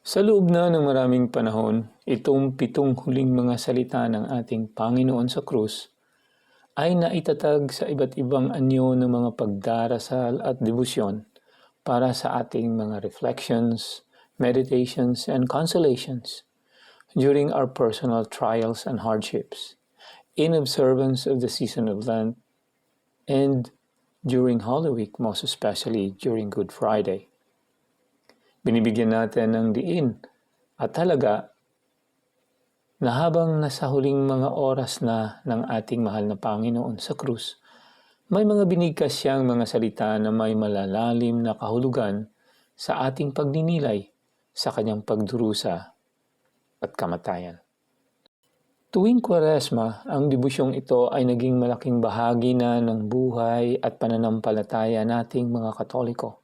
Sa loob na ng maraming panahon, itong 7 huling mga salita ng ating Panginoon sa krus ay naitatag sa iba't ibang anyo ng mga pagdarasal at debosyon para sa ating mga reflections, meditations, and consolations during our personal trials and hardships, in observance of the season of Lent, and during Holy Week, most especially during Good Friday. Binibigyan natin ng diin at halaga na habang nasa huling mga oras na ng ating mahal na Panginoon sa krus, may mga binigkas siyang mga salita na may malalalim na kahulugan sa ating pagninilay sa kanyang pagdurusa at kamatayan. Tuwing Kwaresma, ang debusyong ito ay naging malaking bahagi na ng buhay at pananampalataya nating mga Katoliko,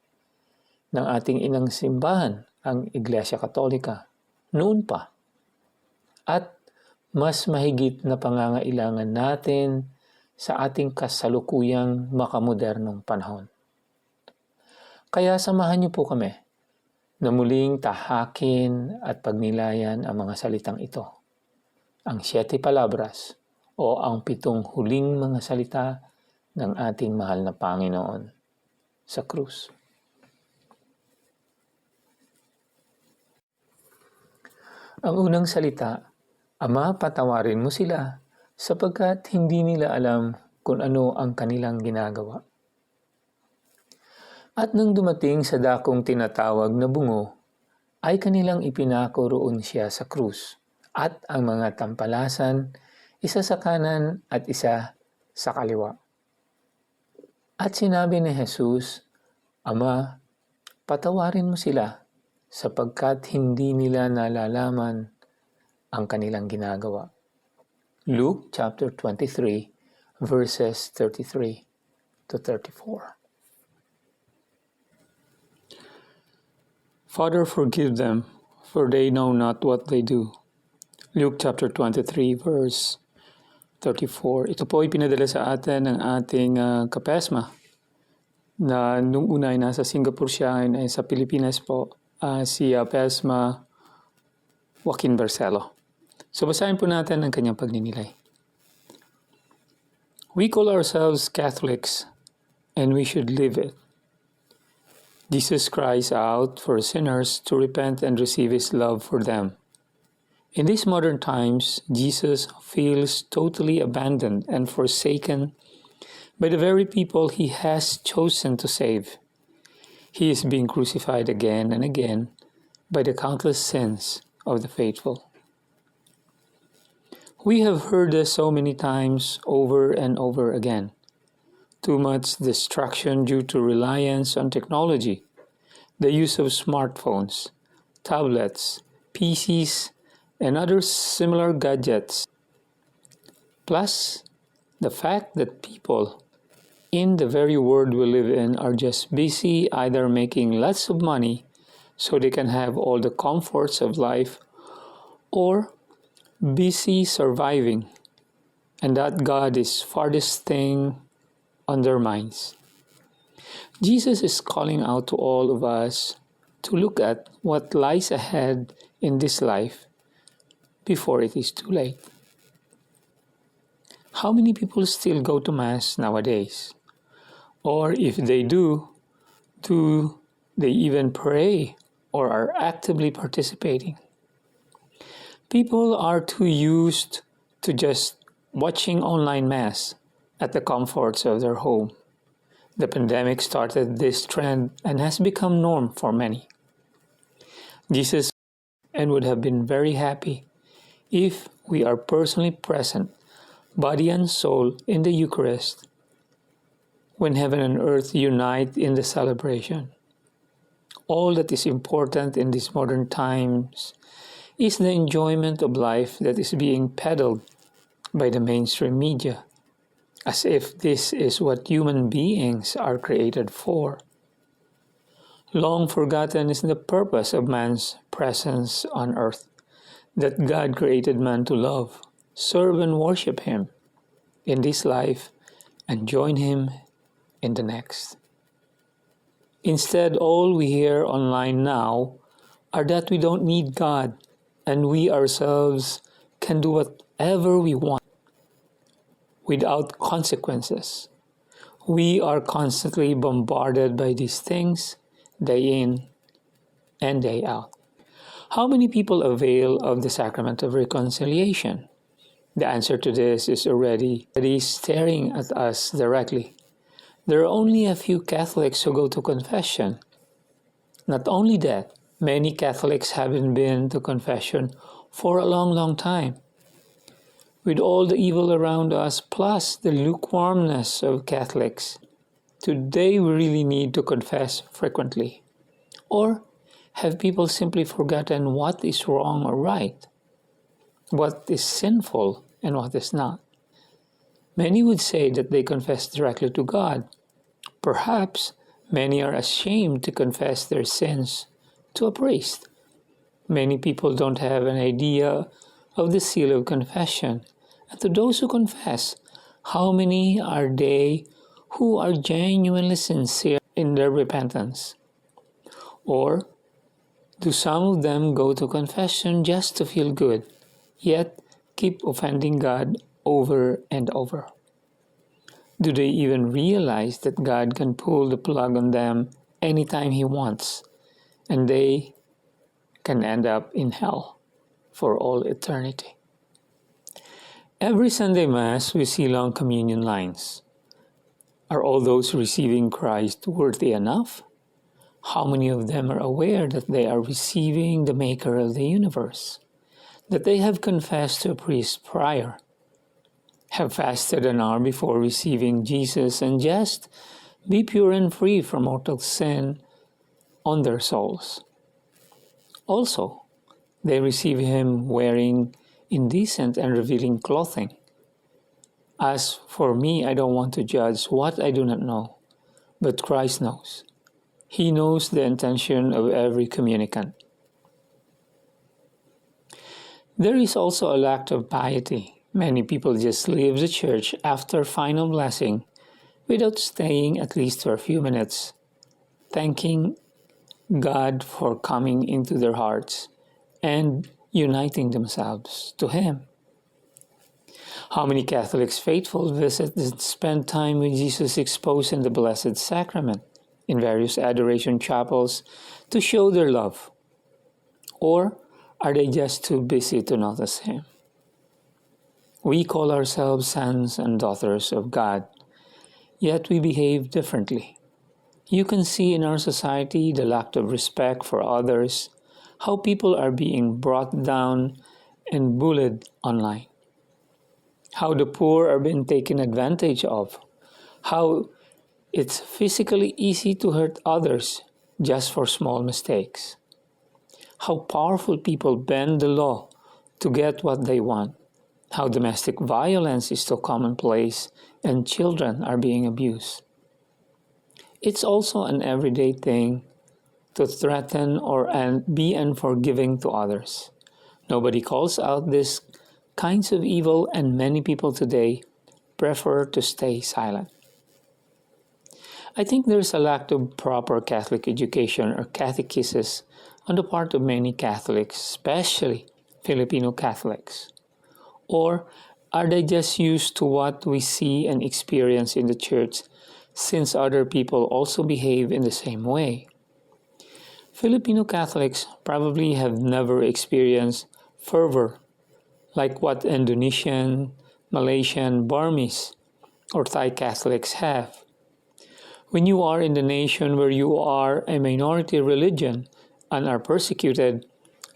ng ating inang simbahan, ang Iglesia Katolika, noon pa. At mas mahigit na pangangailangan natin sa ating kasalukuyang makamodernong panahon. Kaya samahan niyo po kami na muling tahakin at pagnilayan ang mga salitang ito. Ang 7 palabras o ang 7 huling mga salita ng ating mahal na Panginoon sa krus. Ang unang salita, Ama, patawarin mo sila sapagkat hindi nila alam kung ano ang kanilang ginagawa. At nang dumating sa dakong tinatawag na bungo, ay kanilang ipinako roon siya sa krus at ang mga tampalasan, isa sa kanan at isa sa kaliwa. At sinabi ni Jesus, Ama, patawarin mo sila sapagkat hindi nila nalalaman ang kanilang ginagawa. Luke chapter 23, verses 33 to 34. Father, forgive them, for they know not what they do. Luke chapter 23, verse 34. Ito po ay pinadala sa atin ng ating kapesma na nung una ay nasa Singapore siya, ay sa Pilipinas po, si Pesma Joaquin Barcelo. So basahin po natin ang kanyang pagninilay. We call ourselves Catholics, and we should live it. Jesus cries out for sinners to repent and receive His love for them. In these modern times, Jesus feels totally abandoned and forsaken by the very people He has chosen to save. He is being crucified again and again by the countless sins of the faithful. We have heard this so many times over and over again. Too much distraction due to reliance on technology, the use of smartphones, tablets, PCs, and other similar gadgets. Plus, the fact that people in the very world we live in are just busy either making lots of money so they can have all the comforts of life, or busy surviving, and that God is farthest thing on their minds. Jesus is calling out to all of us to look at what lies ahead in this life before it is too late. How many people still go to Mass nowadays? Or if they do they even pray or are actively participating? People are too used to just watching online Mass at the comforts of their home. The pandemic started this trend and has become norm for many. Jesus and would have been very happy if we are personally present, body and soul, in the Eucharist, when heaven and earth unite in the celebration. All that is important in these modern times is the enjoyment of life that is being peddled by the mainstream media, as if this is what human beings are created for. Long forgotten is the purpose of man's presence on earth, that God created man to love, serve, and worship Him in this life and join Him in the next. Instead, all we hear online now are that we don't need God and we ourselves can do whatever we want without consequences. We are constantly bombarded by these things day in and day out. How many people avail of the sacrament of reconciliation? The answer to this is already staring at us directly. There are only a few Catholics who go to confession. Not only that, many Catholics haven't been to confession for a long, long time. With all the evil around us, plus the lukewarmness of Catholics, today we really need to confess frequently. Or have people simply forgotten what is wrong or right? What is sinful and what is not? Many would say that they confess directly to God. Perhaps many are ashamed to confess their sins to a priest. Many people don't have an idea of the seal of confession. And to those who confess, how many are they who are genuinely sincere in their repentance? Or do some of them go to confession just to feel good, yet keep offending God over and over? Do they even realize that God can pull the plug on them anytime He wants, and they can end up in hell for all eternity? Every Sunday Mass, we see long communion lines. Are all those receiving Christ worthy enough? How many of them are aware that they are receiving the Maker of the universe? That they have confessed to a priest prior, have fasted an hour before receiving Jesus, and just be pure and free from mortal sin on their souls. Also, they receive Him wearing indecent and revealing clothing. As for me, I don't want to judge what I do not know, but Christ knows. He knows the intention of every communicant. There is also a lack of piety. Many people just leave the church after final blessing without staying at least for a few minutes, thanking God for coming into their hearts and uniting themselves to Him. How many Catholics faithful visit and spend time with Jesus exposed in the Blessed Sacrament in various adoration chapels to show their love? Or are they just too busy to notice Him? We call ourselves sons and daughters of God, yet we behave differently. You can see in our society the lack of respect for others, how people are being brought down and bullied online, how the poor are being taken advantage of, how it's physically easy to hurt others just for small mistakes, how powerful people bend the law to get what they want, how domestic violence is so commonplace and children are being abused. It's also an everyday thing to threaten or be unforgiving to others. Nobody calls out these kinds of evil, and many people today prefer to stay silent. I think there's a lack of proper Catholic education or catechesis on the part of many Catholics, especially Filipino Catholics. Or are they just used to what we see and experience in the church, since other people also behave in the same way? Filipino Catholics probably have never experienced fervor like what Indonesian, Malaysian, Burmese, or Thai Catholics have. When you are in the nation where you are a minority religion and are persecuted,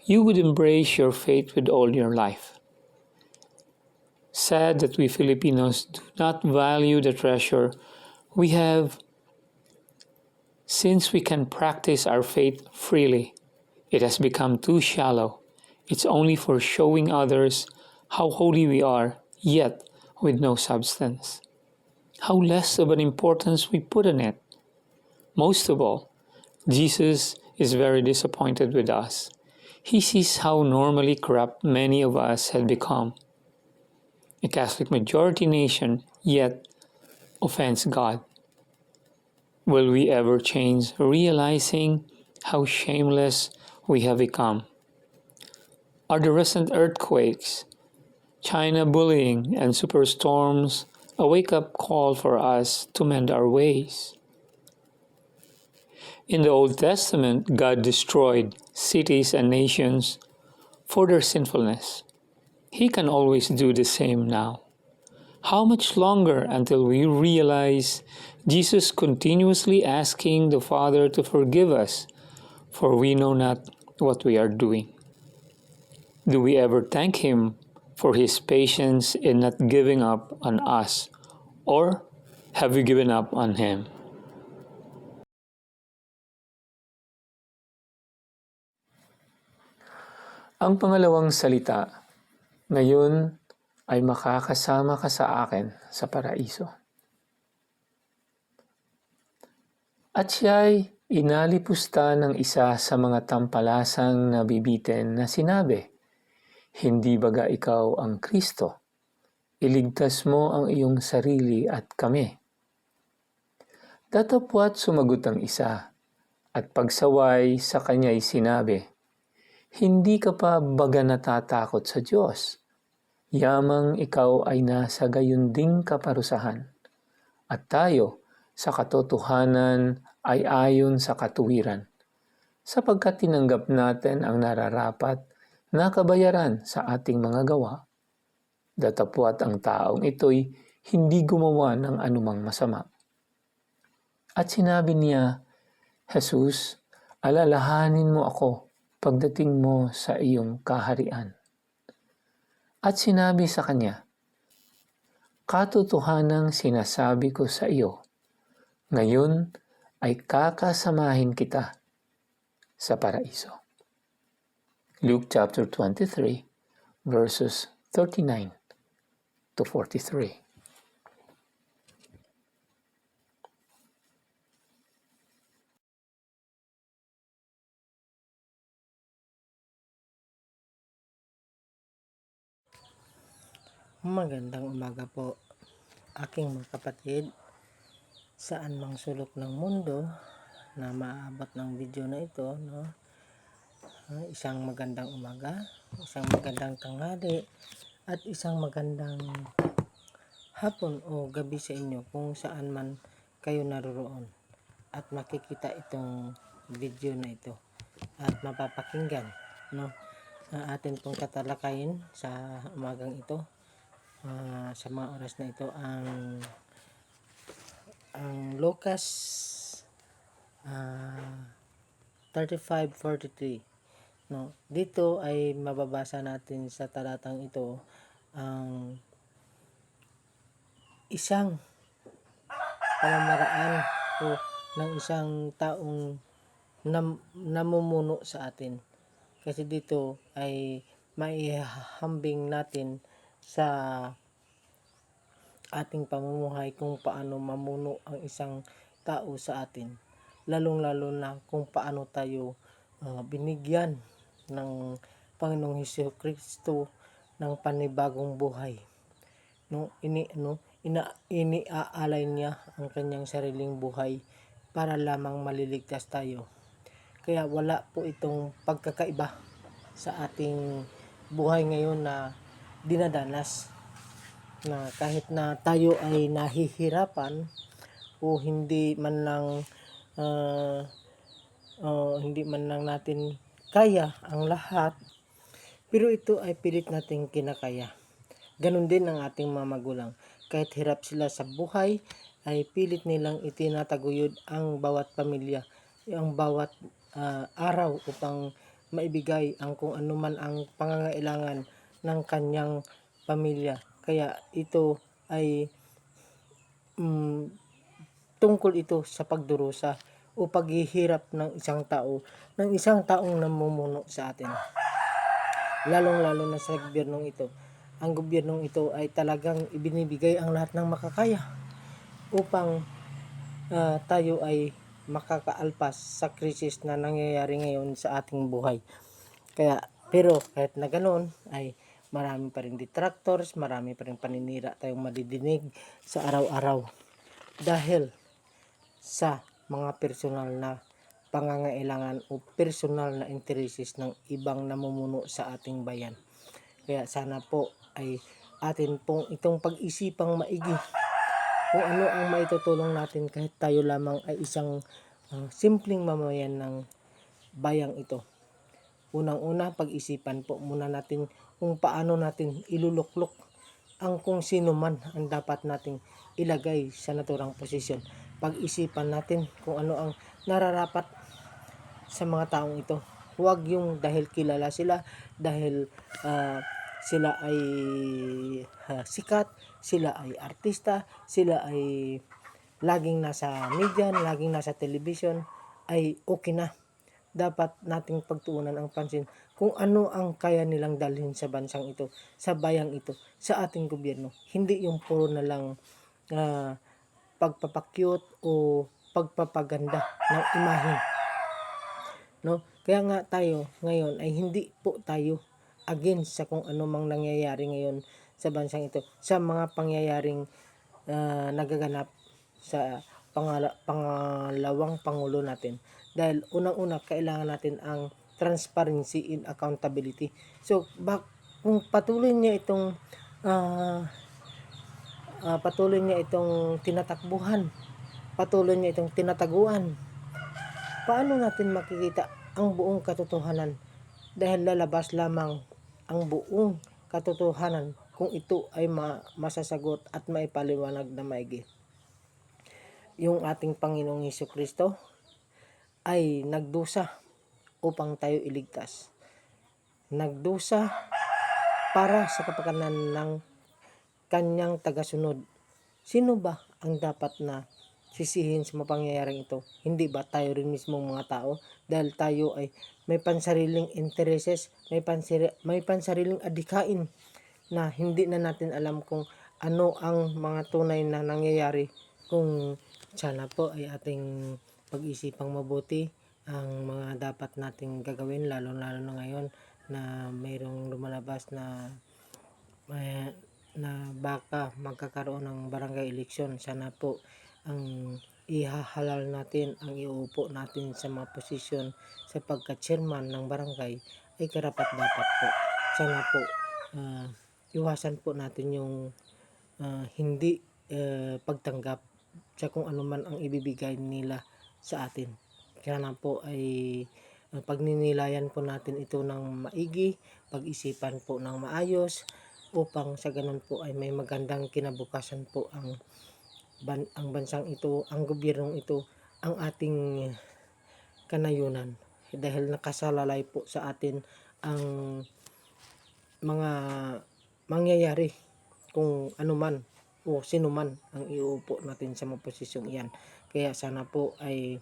you would embrace your faith with all your life. Sad that we Filipinos do not value the treasure we have, since we can practice our faith freely. It has become too shallow. It's only for showing others how holy we are, yet with no substance. How less of an importance we put on it. Most of all, Jesus is very disappointed with us. He sees how normally corrupt many of us had become. A Catholic majority nation, yet offends God. Will we ever change, realizing how shameless we have become? Are the recent earthquakes, China bullying, and superstorms a wake-up call for us to mend our ways? In the Old Testament, God destroyed cities and nations for their sinfulness. He can always do the same now. How much longer until we realize Jesus continuously asking the Father to forgive us, for we know not what we are doing? Do we ever thank Him for His patience in not giving up on us, or have we given up on Him? Ang pangalawang salita, ngayon ay makakasama ka sa akin sa paraiso. At siya'y inalipusta ng isa sa mga tampalasang nabibitin na sinabi, "Hindi baga ikaw ang Kristo? Iligtas mo ang iyong sarili at kami." Datapwat sumagot ang isa, at pagsaway sa kanya'y sinabi, "Hindi ka pa baga natatakot sa Diyos? Yamang ikaw ay nasa gayunding kaparusahan, at tayo sa katotohanan ay ayon sa katuwiran, sapagkat tinanggap natin ang nararapat na kabayaran sa ating mga gawa. Datapwat ang taong ito'y hindi gumawa ng anumang masama." At sinabi niya, "Jesus, alalahanin mo ako pagdating mo sa iyong kaharian." At sinabi sa kanya, "Katotohanang sinasabi ko sa iyo, ngayon ay kakasamahin kita sa paraiso." Luke chapter 23, verses 39 to 43. Magandang umaga po, aking mga kapatid, saan mang sulok ng mundo na maaabot ng video na ito, no? Isang magandang umaga, isang magandang tanghali, at isang magandang hapon o gabi sa inyo kung saan man kayo naroroon at makikita itong video na ito at mapapakinggan, no? Atin pong tatalakayin sa umagang ito. Sa mga oras na ito ang Lucas 35:43, no? Dito ay mababasa natin sa talatang ito ang isang pamamaraan o ng isang taong namumuno sa atin, kasi dito ay maihambing natin sa ating pamumuhay kung paano mamuno ang isang tao sa atin, lalong-lalo na kung paano tayo binigyan ng Panginoong Hesukristo ng panibagong buhay, no? Iniaalay niya ang kanyang sariling buhay para lamang maliligtas tayo. Kaya wala po itong pagkakaiba sa ating buhay ngayon na dinadanas, na kahit na tayo ay nahihirapan o hindi man lang natin kaya ang lahat, pero ito ay pilit nating kinakaya. Ganon din ang ating mga magulang, kahit hirap sila sa buhay ay pilit nilang itinataguyod ang bawat pamilya, ang bawat araw upang maibigay ang kung anuman ang pangangailangan ng kanyang pamilya. Kaya ito ay tungkol ito sa pagdurusa o paghihirap ng isang taong namumuno sa atin. Lalong-lalo na sa gobyernong ito. Ang gobyernong ito ay talagang ibinibigay ang lahat ng makakaya upang tayo ay makakaalpas sa krisis na nangyayari ngayon sa ating buhay. Pero kahit na ganoon ay marami pa rin detractors, marami pa rin paninira tayong madidinig sa araw-araw dahil sa mga personal na pangangailangan o personal na intereses ng ibang namumuno sa ating bayan. Kaya sana po ay atin pong itong pag-isipang maigi kung ano ang maitutulong natin kahit tayo lamang ay isang simpleng mamayan ng bayang ito. Unang-una, pag-isipan po muna natin kung paano natin iluluklok ang kung sino man ang dapat nating ilagay sa naturang posisyon. Pag-isipan natin kung ano ang nararapat sa mga taong ito. Huwag yung dahil kilala sila, dahil sila ay sikat, sila ay artista, sila ay laging nasa media, laging nasa television, ay okay na. Dapat nating pagtuunan ang pansin kung ano ang kaya nilang dalhin sa bansang ito, sa bayang ito, sa ating gobyerno. Hindi yung puro na lang pagpapakyut o pagpapaganda ng imahe. No? Kaya nga tayo ngayon ay hindi po tayo against sa kung ano mang nangyayari ngayon sa bansang ito, sa mga pangyayaring nagaganap sa pangalawang pangulo natin. Dahil unang-una, kailangan natin ang transparency in accountability. So, kung patuloy niya itong tinatakbuhan, patuloy niya itong tinataguan, paano natin makikita ang buong katotohanan? Dahil lalabas lamang ang buong katotohanan kung ito ay masasagot at maipaliwanag na maigi. Yung ating Panginoong Hesukristo ay nagdusa upang tayo iligtas. Nagdusa para sa kapakanan ng kanyang tagasunod. Sino ba ang dapat na sisihin sa mga pangyayaring ito? Hindi ba tayo rin mismong mga tao? Dahil tayo ay may pansariling intereses, may pansariling adhikain na hindi na natin alam kung ano ang mga tunay na nangyayari. Kung sana po ay ating pag-isipang mabuti ang mga dapat nating gagawin, lalo na ngayon na mayroong lumalabas na baka magkakaroon ng barangay election. Sana po ang ihahalal natin, ang iuupo natin sa mga posisyon sa pagka-chairman ng barangay ay karapat-dapat po. Sana po iwasan po natin yung hindi pagtanggap sa kung ano man ang ibibigay nila sa atin. Sana po ay pagninilayan po natin ito ng maigi, pag-isipan po ng maayos, upang sa ganun po ay may magandang kinabukasan po ang bansang ito, ang gobyernong ito, ang ating kanayunan. Dahil nakasalalay po sa atin ang mga mangyayari kung ano man o sino man ang iuupo natin sa mga posisyong iyan. Kaya sana po ay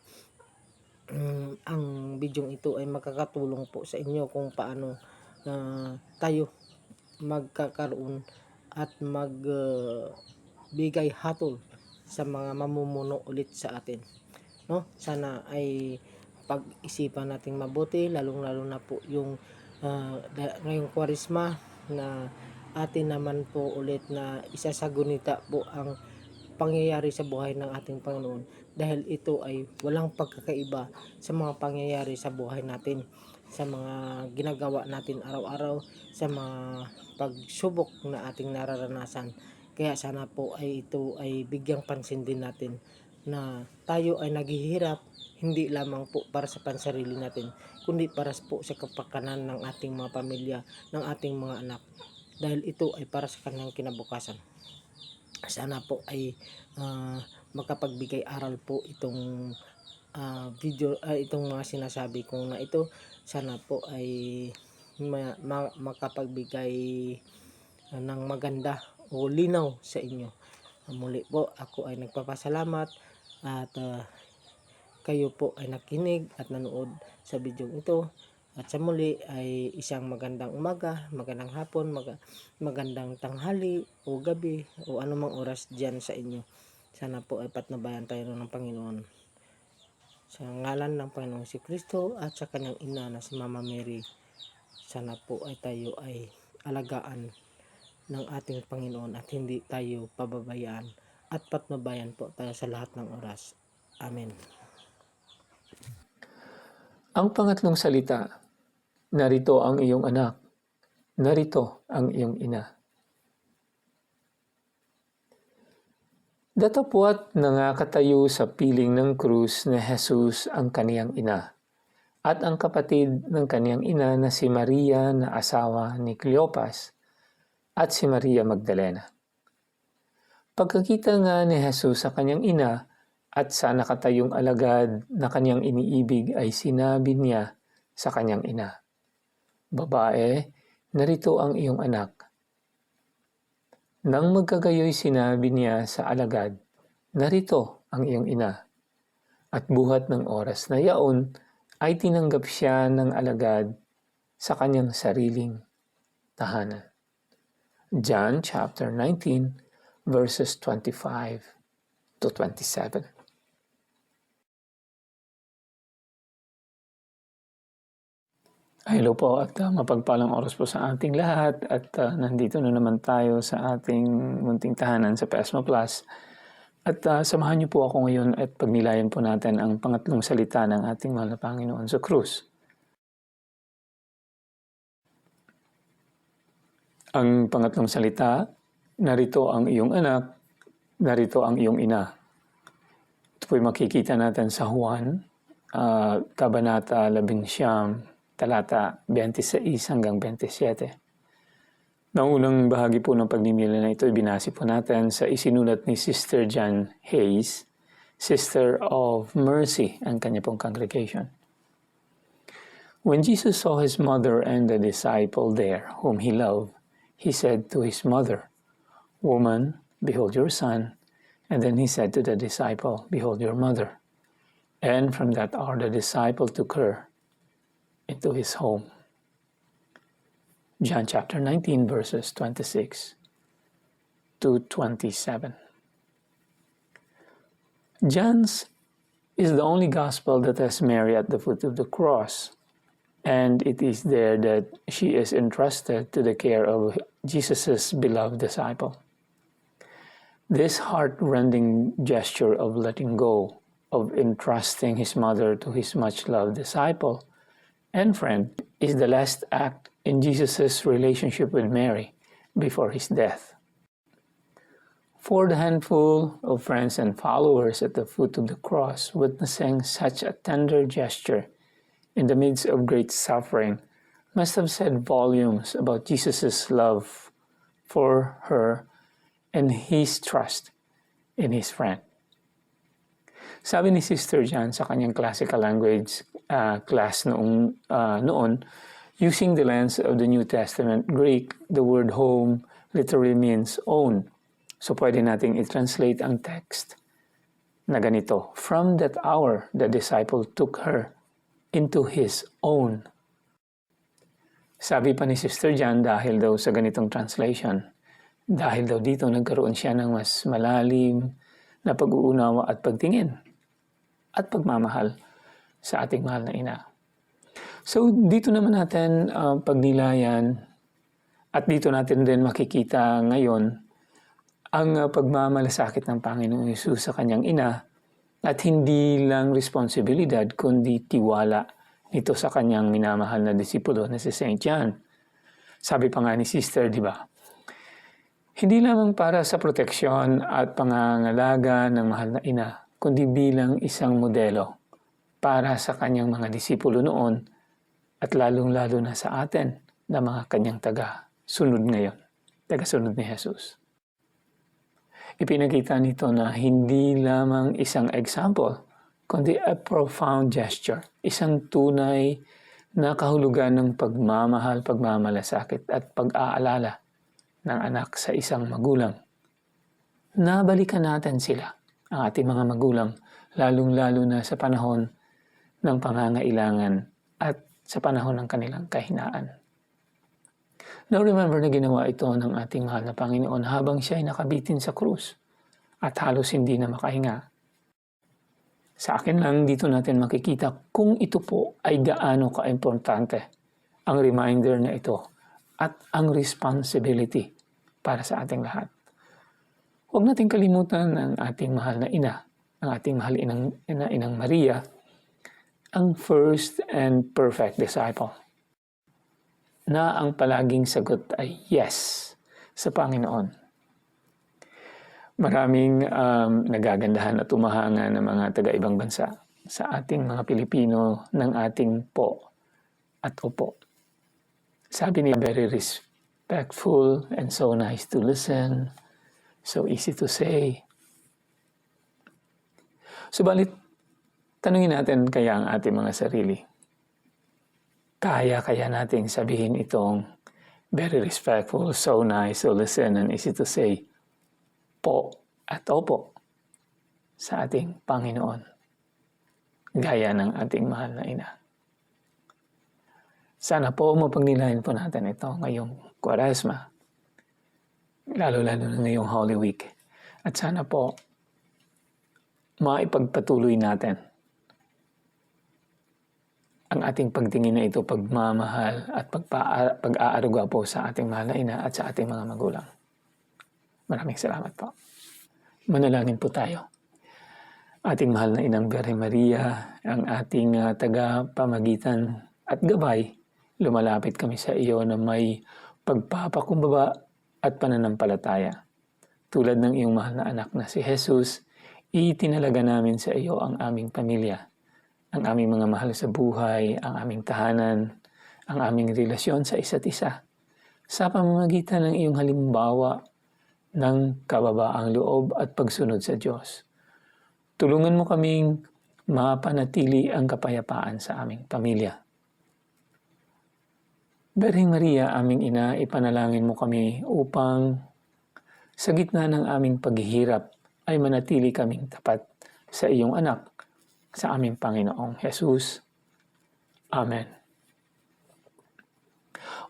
ang bidyong ito ay makakatulong po sa inyo kung paano tayo magkakaroon at magbigay hatol sa mga mamumuno ulit sa atin. No? Sana ay pag-isipan nating mabuti, lalong-lalo na po yung ngayong Kwaresma na atin naman po ulit na isasagunita po ang pangyayari sa buhay ng ating Panginoon, dahil ito ay walang pagkakaiba sa mga pangyayari sa buhay natin, sa mga ginagawa natin araw-araw, sa mga pagsubok na ating nararanasan. Kaya sana po ay ito ay bigyang pansin din natin na tayo ay naghihirap hindi lamang po para sa pansarili natin, kundi para po sa kapakanan ng ating mga pamilya, ng ating mga anak, dahil ito ay para sa kanyang kinabukasan. Sana po ay makapagbigay aral po itong itong mga sinasabi kong na ito. Sana po ay makapagbigay ng maganda o linaw sa inyo. Muli po ako ay nagpapasalamat at kayo po ay nakinig at nanood sa video ito. At sa muli ay isang magandang umaga, magandang hapon, magandang tanghali o gabi o anumang oras dyan sa inyo. Sana po ay patnubayan tayo ng Panginoon. Sa ngalan ng Panginoong si Kristo at sa kanyang ina na si Mama Mary, sana po ay tayo ay alagaan ng ating Panginoon at hindi tayo pababayaan at patnubayan po tayo sa lahat ng oras. Amen. Ang pangatlong salita, narito ang iyong anak, narito ang iyong ina. Datapwat nangakatayo sa piling ng krus na Jesus ang kaniyang ina at ang kapatid ng kaniyang ina na si Maria na asawa ni Cleopas at si Maria Magdalena. Pagkakita nga ni Jesus sa kanyang ina at sa nakatayong alagad na kanyang iniibig ay sinabi niya sa kanyang ina, "Babae, narito ang iyong anak." Nang magkagayoy sinabi niya sa alagad, "Narito ang iyong ina." At buhat ng oras na yaon ay tinanggap siya ng alagad sa kanyang sariling tahanan. John chapter 19 verses 25 to 27. Hello po at mapagpalang oras po sa ating lahat at nandito na naman tayo sa ating munting tahanan sa PESMA Plus at samahan niyo po ako ngayon at pagnilayan po natin ang pangatlong salita ng ating mahal na Panginoon sa krus. Ang pangatlong salita, narito ang iyong anak, narito ang iyong ina. Ito po'y makikita natin sa Juan, Kabanata 11, talata 26 hanggang 27. Naunang bahagi po ng pagninilay na ito, ibinasi po natin sa isinulat ni Sister Jan Hayes, Sister of Mercy, ang kanya pong congregation. When Jesus saw his mother and the disciple there, whom he loved, he said to his mother, "Woman, behold your son." And then he said to the disciple, "Behold your mother." And from that hour the disciple took her into his home. John chapter 19 verses 26 to 27. John's is the only gospel that has Mary at the foot of the cross, and it is there that she is entrusted to the care of Jesus' beloved disciple. This heart-rending gesture of letting go, of entrusting his mother to his much-loved disciple and friend, is the last act in Jesus' relationship with Mary before his death. For the handful of friends and followers at the foot of the cross, witnessing such a tender gesture in the midst of great suffering must have said volumes about Jesus' love for her and his trust in his friend. Sabi ni Sister Jan sa kanyang classical language class noon, using the lens of the New Testament Greek, the word home literally means own. So pwede nating i-translate ang text na ganito, "From that hour, the disciple took her into his own." Sabi pa ni Sister Jan, dahil daw sa ganitong translation, dahil daw dito nagkaroon siya ng mas malalim na pag-uunawa at pagtingin at pagmamahal sa ating mahal na ina. So dito naman natin pagnilayan at dito natin din makikita ngayon ang pagmamalasakit ng Panginoong Hesus sa kanyang ina at hindi lang responsibilidad kundi tiwala nito sa kanyang minamahal na disipulo na si St. John. Sabi pa nga ni Sister, di ba? Hindi lamang para sa proteksyon at pangangalaga ng mahal na ina, kundi bilang isang modelo para sa kanyang mga disipulo noon at lalong-lalo na sa atin na mga kanyang taga-sunod ngayon, taga-sunod ni Jesus. Ipinakita nito na hindi lamang isang example, kundi a profound gesture, isang tunay na kahulugan ng pagmamahal, pagmamalasakit at pag-aalala ng anak sa isang magulang. Nabalikan natin sila, ang ating mga magulang, lalong-lalo na sa panahon ng pangangailangan at sa panahon ng kanilang kahinaan. Now remember na ginawa ito ng ating mahal na Panginoon habang siya ay nakabitin sa krus at halos hindi na makahinga. Sa akin lang dito natin makikita kung ito po ay gaano ka-importante ang reminder na ito at ang responsibility para sa ating lahat. Huwag nating kalimutan ang ating mahal na ina, ang ating mahal inang Maria, ang first and perfect disciple, na ang palaging sagot ay yes sa Panginoon. Maraming nagagandahan at umahanga ng mga taga-ibang bansa sa ating mga Pilipino ng ating po at opo. Sabi niya, very respectful and so nice to listen, so easy to say. Subalit, tanungin natin kaya ang ating mga sarili. Kaya nating sabihin itong very respectful, so nice to listen, and easy to say po at opo sa ating Panginoon, gaya ng ating mahal na ina. Sana po mapagnilayan po natin ito ngayong Kwaresma, lalo-lalo na ngayong Holy Week. At sana po maipagpatuloy natin ang ating pagtingin na ito, pagmamahal at pag-aaruga po sa ating mahal na ina at sa ating mga magulang. Maraming salamat po. Manalangin po tayo. Ating mahal na inang Birhen Maria, ang ating tagapamagitan at gabay, lumalapit kami sa iyo na may pagpapakumbaba at pananampalataya. Tulad ng iyong mahal na anak na si Jesus, itinalaga namin sa iyo ang aming pamilya, ang aming mga mahal sa buhay, ang aming tahanan, ang aming relasyon sa isa't isa. Sa pamamagitan ng iyong halimbawa ng kababaang loob at pagsunod sa Diyos. Tulungan mo kaming mapanatili ang kapayapaan sa aming pamilya. Birhen Maria, aming ina, ipanalangin mo kami upang sa gitna ng aming paghihirap ay manatili kaming tapat sa iyong anak, sa aming Panginoong Jesus. Amen.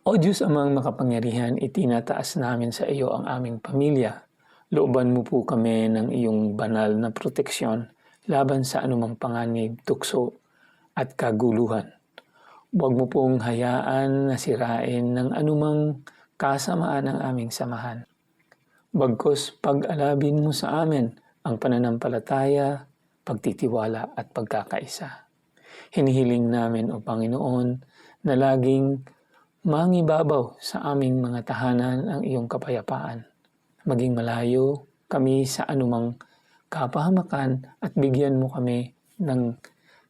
O Diyos amang makapangyarihan, itinataas namin sa iyo ang aming pamilya. Looban mo po kami ng iyong banal na proteksyon laban sa anumang panganib, tukso at kaguluhan. Huwag mo pong hayaan na sirain ng anumang kasamaan ng aming samahan. Bagkus pag-alabin mo sa amin ang pananampalataya, pagtitiwala at pagkakaisa. Hinihiling namin, O Panginoon, na laging mangibabaw sa aming mga tahanan ang iyong kapayapaan. Maging malayo kami sa anumang kapahamakan at bigyan mo kami ng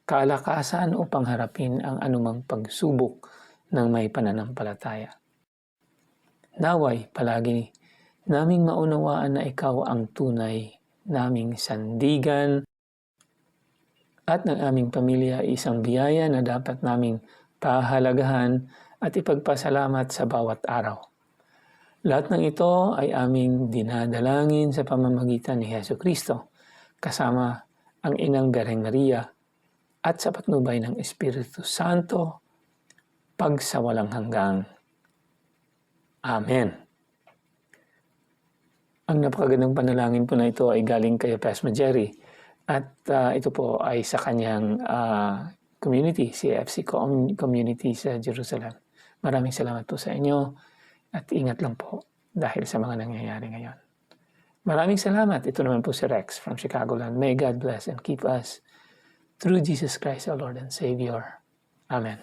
kalakasan upang harapin ang anumang pagsubok ng may pananampalataya. Naway palagi naming maunawaan na ikaw ang tunay naming sandigan at ng aming pamilya ay isang biyaya na dapat naming pahalagahan at ipagpasalamat sa bawat araw. Lahat ng ito ay aming dinadalangin sa pamamagitan ni Jesucristo, kasama ang inang Birhen Maria at sa patnubay ng Espiritu Santo, pagsawalang hanggang. Amen. Ang napakagandang panalangin po na ito ay galing kay Pastor Jerry at ito po ay sa kanyang community, CFC community sa Jerusalem. Maraming salamat po sa inyo at ingat lang po dahil sa mga nangyayari ngayon. Maraming salamat. Ito naman po si Rex from Chicagoland. May God bless and keep us through Jesus Christ our Lord and Savior. Amen.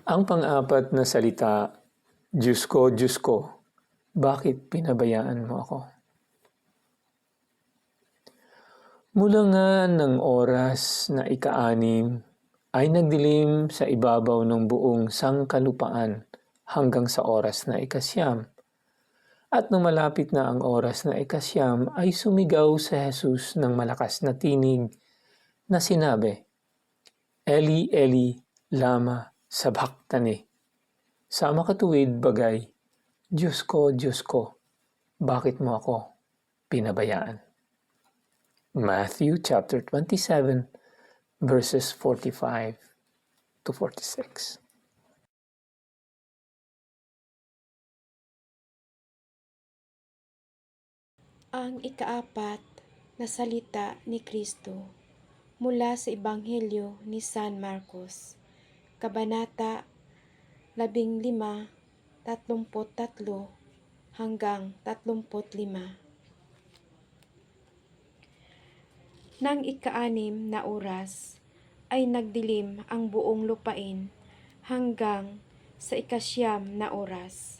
Ang pang-apat na salita, Diyos ko, bakit pinabayaan mo ako? Mula nga ng oras na ika-6 ay nagdilim sa ibabaw ng buong sangkalupaan hanggang sa oras na ika-9. At nung malapit na ang oras na ika-9 ay sumigaw si Jesus ng malakas na tinig na sinabi, Eli, Eli, lama sabachthani. Sa makatuwid bagay, Diyos ko, bakit mo ako pinabayaan? Matthew chapter 27, verses 45 to 46. Ang ikaapat na salita ni Kristo mula sa Ebanghelyo ni San Marcos, Kabanata 15:33 hanggang 35. Nang ika-6 na oras ay nagdilim ang buong lupain hanggang sa ika-9 na oras.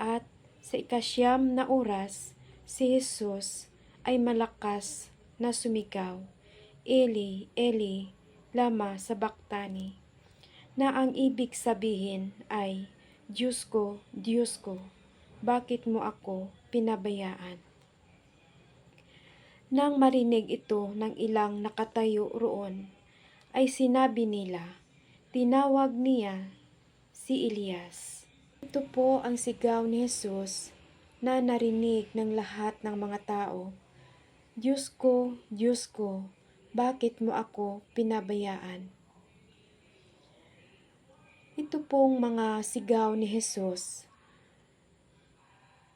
At sa ika-9 na oras, si Jesus ay malakas na sumigaw, Eli, Eli, lama sabachthani, na ang ibig sabihin ay, Diyos ko, bakit mo ako pinabayaan? Nang marinig ito ng ilang nakatayo roon, ay sinabi nila, tinawag niya si Elias. Ito po ang sigaw ni Jesus na narinig ng lahat ng mga tao. Diyos ko, bakit mo ako pinabayaan? Ito pong mga sigaw ni Jesus,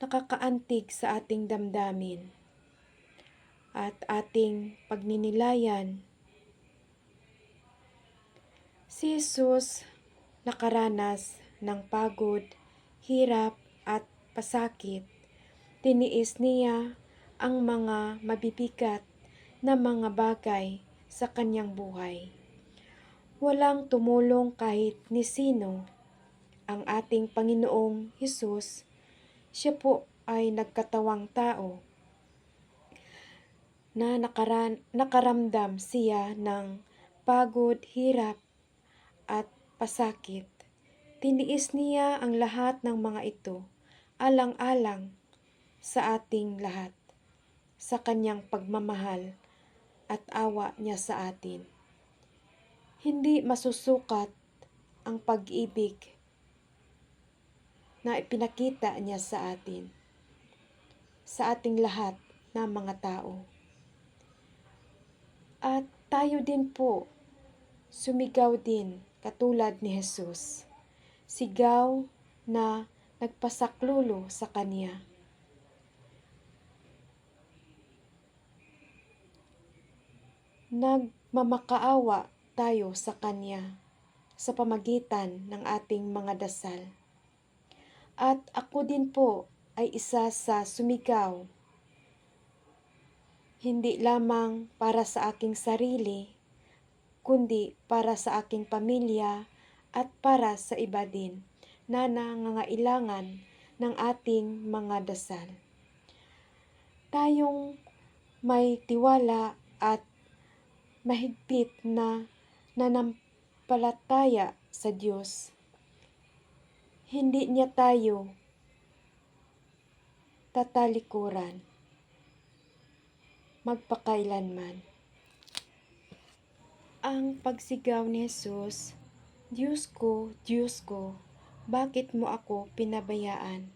nakakaantig sa ating damdamin at ating pagninilayan. Si Jesus nakaranas ng pagod, hirap at pasakit. Tiniis niya ang mga mabibigat na mga bagay sa kanyang buhay. Walang tumulong kahit ni sino. Ang ating Panginoong Hesus, siya po ay nagkatawang tao na nakaramdam siya ng pagod, hirap at pasakit. Tiniis niya ang lahat ng mga ito, alang-alang sa ating lahat, sa kanyang pagmamahal at awa niya sa atin. Hindi masusukat ang pag-ibig na ipinakita niya sa atin, sa ating lahat na mga tao. At tayo din po, sumigaw din katulad ni Jesus. Sigaw na nagpasaklulo sa Kanya. Nagmamakaawa tayo sa Kanya sa pamagitan ng ating mga dasal. At ako din po ay isa sa sumigaw, hindi lamang para sa aking sarili, kundi para sa aking pamilya at para sa iba din na nangangailangan ng ating mga dasal. Tayong may tiwala at mahigpit na nanampalataya sa Diyos. Hindi niya tayo tatalikuran magpakailanman. Ang pagsigaw ni Jesus, Diyos ko, bakit mo ako pinabayaan?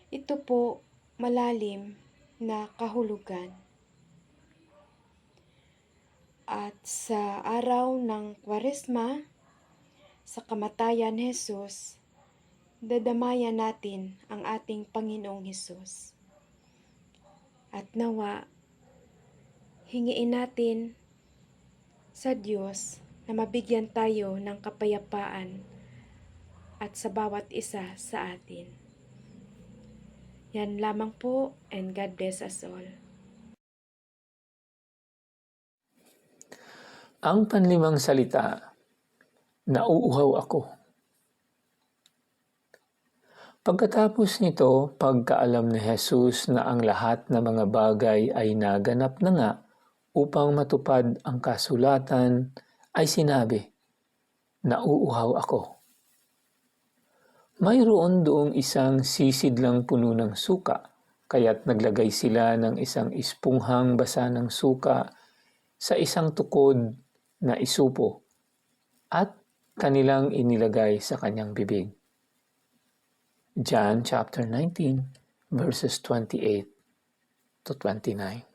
Ito po malalim na kahulugan. At sa araw ng Kwaresma, sa kamatayan ni Jesus, dadamayan natin ang ating Panginoong Hesus. At nawa, hingiin natin sa Diyos na mabigyan tayo ng kapayapaan at sa bawat isa sa atin. Yan lamang po, and God bless us all. Ang panlimang salita, nauuhaw ako. Pagkatapos nito, pagkaalam ni Jesus na ang lahat ng mga bagay ay naganap na nga upang matupad ang kasulatan, ay sinabi, nauuhaw ako. Mayroon doong isang sisidlang puno ng suka, kaya't naglagay sila ng isang esponghang basa ng suka sa isang tukod na isupo at kanilang inilagay sa kanyang bibig. John chapter 19 verses 28 to 29.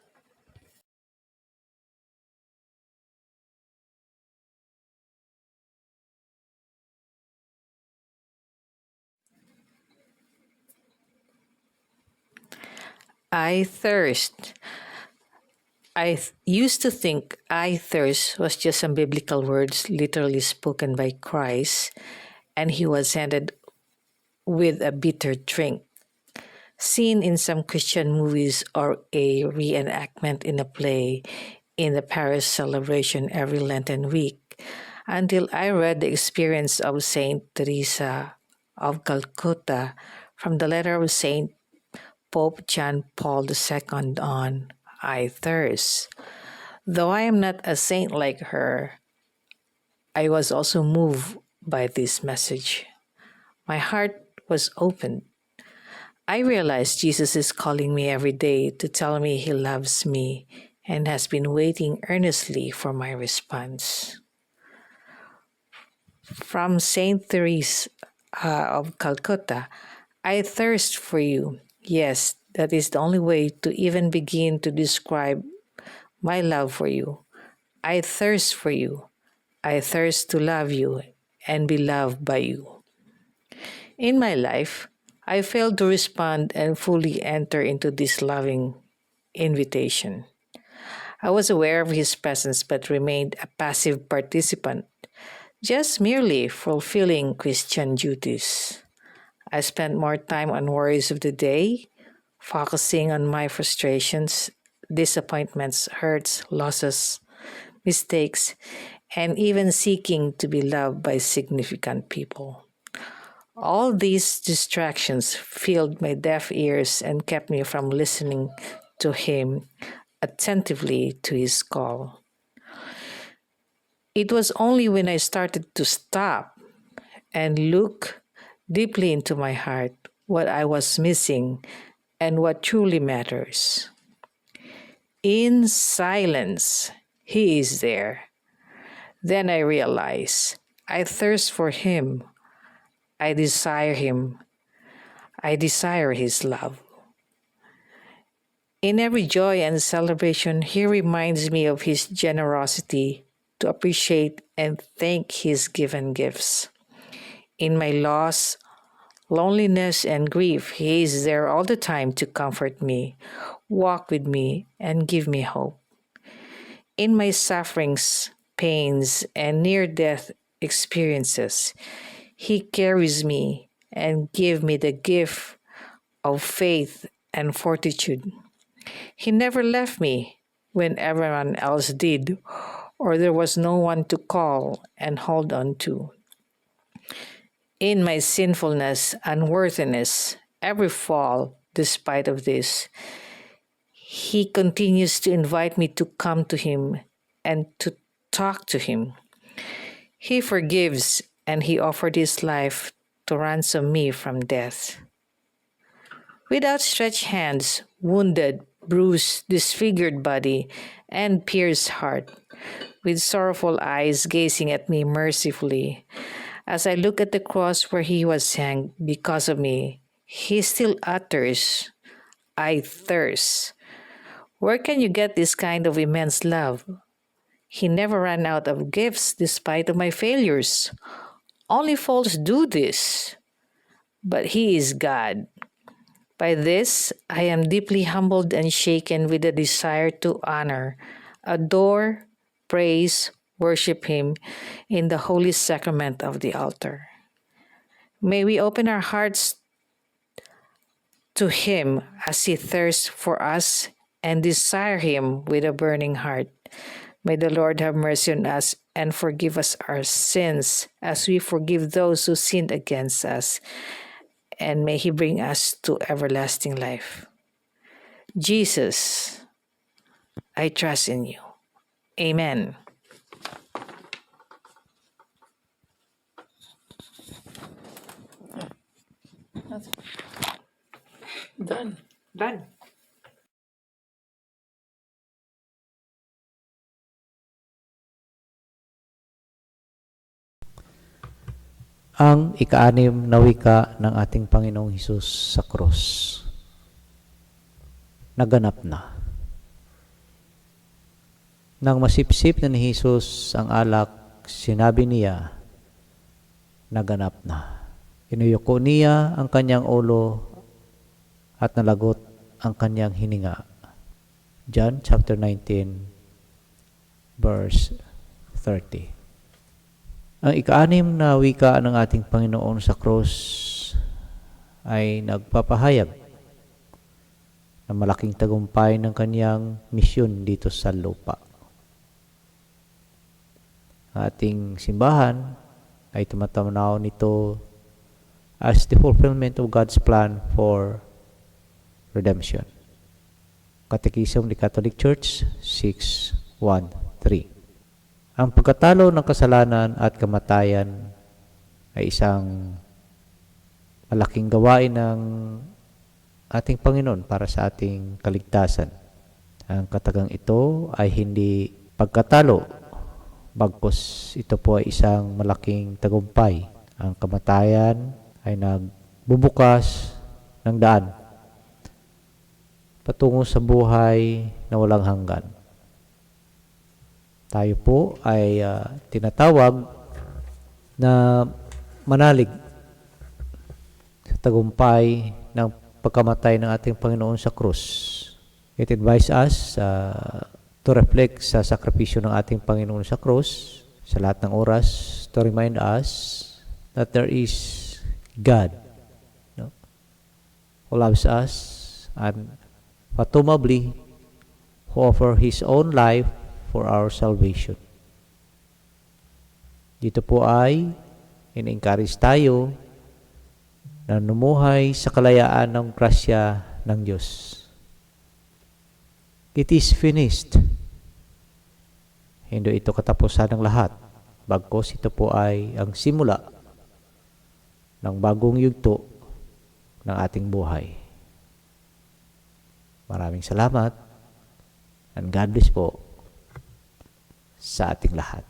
I thirst. Used to think I thirst was just some biblical words literally spoken by Christ, and he was handed with a bitter drink seen in some Christian movies or a reenactment in a play in the Paris celebration every Lenten week, until I read the experience of Saint Teresa of Calcutta from the letter of Saint Pope John Paul II on I Thirst. Though I am not a saint like her, I was also moved by this message. My heart was opened. I realized Jesus is calling me every day to tell me he loves me and has been waiting earnestly for my response. From Saint Therese of Calcutta, I thirst for you. Yes, that is the only way to even begin to describe my love for you. I thirst for you. I thirst to love you and be loved by you. In my life, I failed to respond and fully enter into this loving invitation. I was aware of his presence but remained a passive participant, just merely fulfilling Christian duties. I spent more time on worries of the day, focusing on my frustrations, disappointments, hurts, losses, mistakes, and even seeking to be loved by significant people. All these distractions filled my deaf ears and kept me from listening to him attentively to his call. It was only when I started to stop and look deeply into my heart what I was missing and what truly matters. In silence, he is there. Then I realize I thirst for him. I desire him. I desire his love. In every joy and celebration, he reminds me of his generosity to appreciate and thank his given gifts. In my loss, loneliness, and grief, he is there all the time to comfort me, walk with me, and give me hope. In my sufferings, pains, and near-death experiences, he carries me and gives me the gift of faith and fortitude. He never left me when everyone else did, or there was no one to call and hold on to. In my sinfulness, unworthiness, every fall, despite of this, he continues to invite me to come to him and to talk to him. He forgives and he offered his life to ransom me from death. With outstretched hands, wounded, bruised, disfigured body, and pierced heart, with sorrowful eyes gazing at me mercifully, as I look at the cross where he was hanged because of me, he still utters, I thirst. Where can you get this kind of immense love? He never ran out of gifts despite of my failures. Only fools do this. But he is God. By this, I am deeply humbled and shaken with a desire to honor, adore, praise, worship him in the holy sacrament of the altar. May we open our hearts to him as he thirsts for us and desire him with a burning heart. May the Lord have mercy on us and forgive us our sins as we forgive those who sinned against us. And may he bring us to everlasting life. Jesus, I trust in you. Amen. Done. Done. Ang ika-anim na wika ng ating Panginoong Hesus sa krus. Naganap na. Nang masipsip na ni Jesus ang alak, sinabi niya, naganap na. Inuyuko niya ang kanyang ulo at nalagot ang kanyang hininga. John chapter 19 verse 30. Ang ika-anim na wika ng ating Panginoon sa krus ay nagpapahayag na malaking tagumpay ng kanyang misyon dito sa lupa. Ang ating simbahan ay tumatanaw nito as the fulfillment of God's plan for redemption. Katekism ni Catholic Church 6:1-3. Ang pagkatalo ng kasalanan at kamatayan ay isang malaking gawain ng ating Panginoon para sa ating kaligtasan. Ang katagang ito ay hindi pagkatalo, bagkus ito po ay isang malaking tagumpay. Ang kamatayan ay nagbubukas ng daan patungo sa buhay na walang hanggan. Tayo po ay tinatawag na manalig sa tagumpay ng pagkamatay ng ating Panginoon sa krus. It advises us to reflect sa sakripisyo ng ating Panginoon sa krus sa lahat ng oras, to remind us that there is God, no, who loves us and fathomably who offer His own life for our salvation. Dito po ay in-encourage tayo na numuhay sa kalayaan ng grasya ng Diyos. It is finished. Hindi ito katapusan ng lahat. Bagkus ito po ay ang simula ng bagong yugto ng ating buhay. Maraming salamat and God bless po sa ating lahat.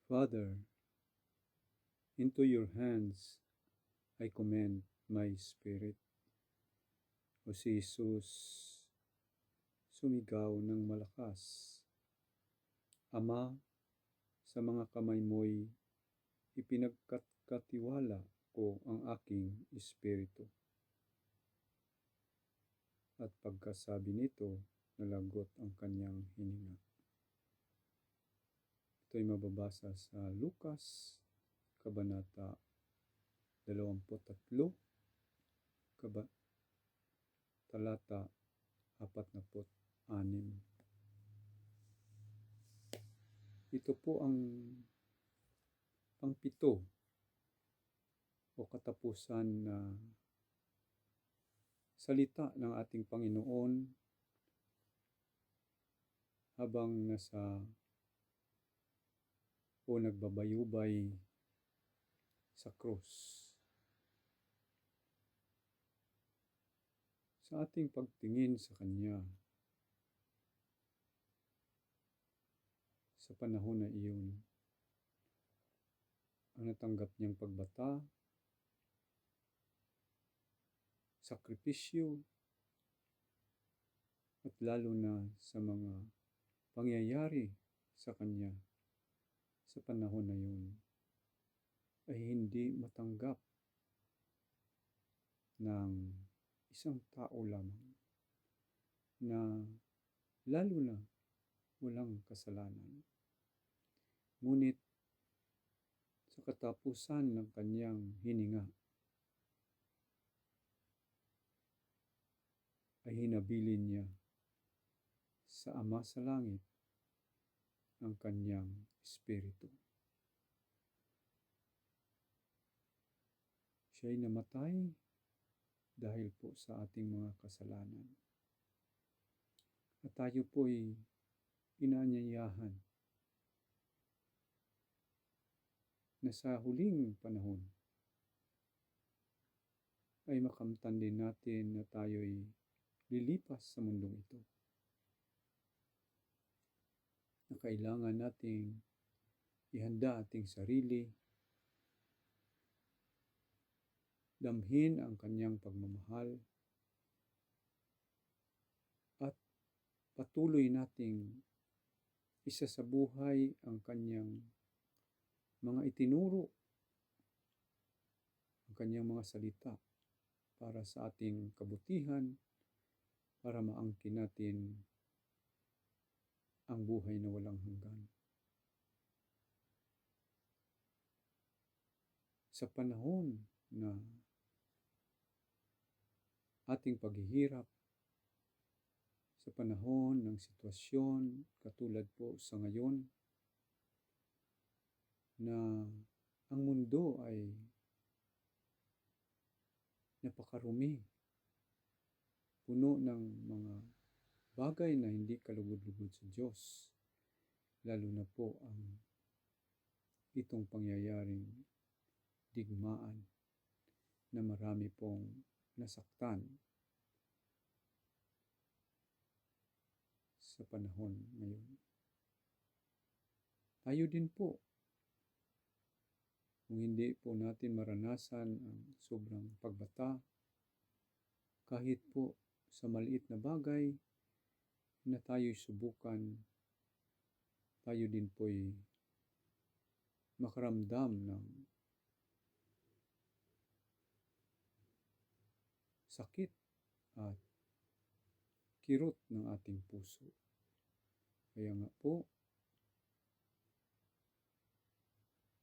Father, into your hands I commend my spirit. O si Jesus, sumigaw ng malakas. Ama, sa mga kamay mo'y ipinagkatiwala ko ang aking espiritu. At pagkasabi nito, nalagot ang kanyang hininga. Ito'y mababasa sa Lucas, Kabanata 23, Talata 46. Ito po ang pangpito o katapusan na salita ng ating Panginoon habang nagbabayubay sa krus. Sa ating pagtingin sa Kanya, sa panahon na iyon, ang natanggap niyang pagbata, sakripisyo, at lalo na sa mga pangyayari sa Kanya sa panahon na iyon, ay hindi matanggap ng isang tao lamang na lalo na walang kasalanan. Ngunit sa katapusan ng kanyang hininga ay hinabilin niya sa Ama sa Langit ang kanyang espiritu. Siya'y namatay dahil po sa ating mga kasalanan. At tayo po'y inaanyayahan na sa huling panahon ay makamtan din natin na tayo'y lilipas sa mundong ito. Na kailangan nating ihanda ating sarili, damhin ang kanyang pagmamahal, at patuloy nating isa sa buhay ang kanyang mga itinuro, ang kanyang mga salita para sa ating kabutihan, para maangkin natin ang buhay na walang hanggan. Sa panahon na ating paghihirap, sa panahon ng sitwasyon katulad po sa ngayon, na ang mundo ay napakarumi, puno ng mga bagay na hindi kalugod-lugod sa Diyos, lalo na po ang itong pangyayaring digmaan na marami pong nasaktan sa panahon ngayon. Tayo din po, kung hindi po natin maranasan ang sobrang pagbata, kahit po sa maliit na bagay na tayo'y subukan, tayo din po'y makaramdam ng sakit at kirot ng ating puso. Kaya nga po,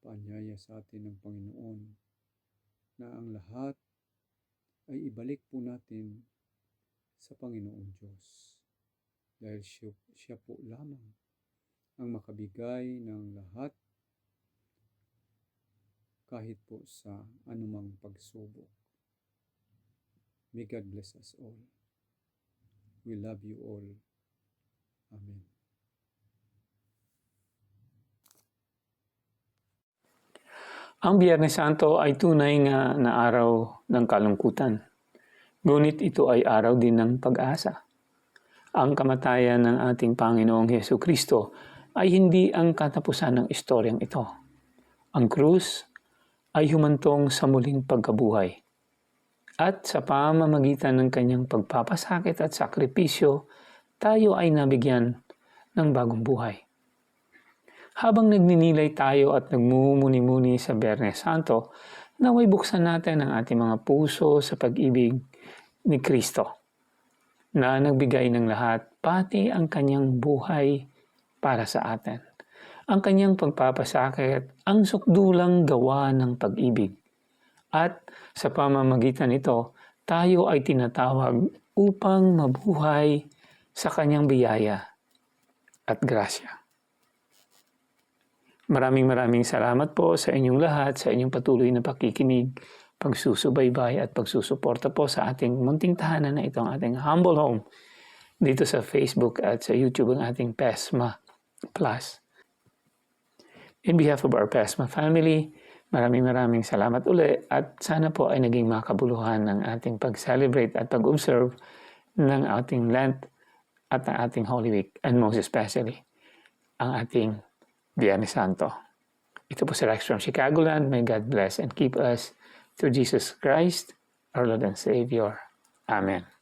paanyaya sa atin ng Panginoon na ang lahat ay ibalik po natin sa Panginoong Diyos. Dahil siya po lamang ang makabigay ng lahat kahit po sa anumang pagsubok. May God bless us all. We love you all. Amen. Ang Biyernes Santo ay tunay nga na araw ng kalungkutan. Ngunit ito ay araw din ng pag-asa. Ang kamatayan ng ating Panginoong Hesukristo ay hindi ang katapusan ng istoryang ito. Ang krus ay humantong sa muling pagkabuhay. At sa pamamagitan ng kanyang pagpapasakit at sakripisyo, tayo ay nabigyan ng bagong buhay. Habang nagninilay tayo at nagmumuni-muni sa Biyernes Santo, naway buksan natin ang ating mga puso sa pag-ibig ni Kristo, na nagbigay ng lahat, pati ang kanyang buhay para sa atin. Ang kanyang pagpapasakit, ang sukdulang gawa ng pag-ibig. At sa pamamagitan nito, tayo ay tinatawag upang mabuhay sa kanyang biyaya at grasya. Maraming salamat po sa inyong lahat, sa inyong patuloy na pakikinig, pagsusubaybay at pagsusuporta po sa ating munting tahanan na itong ating humble home dito sa Facebook at sa YouTube, ang ating PESMA Plus. In behalf of our PESMA family, maraming salamat uli at sana po ay naging makabuluhan ng ating pag-celebrate at pag-observe ng ating Lent at ang ating Holy Week, and most especially ang ating Biyernes Santo. Ito po si Rex from Chicagoland. May God bless and keep us through Jesus Christ, our Lord and Savior. Amen.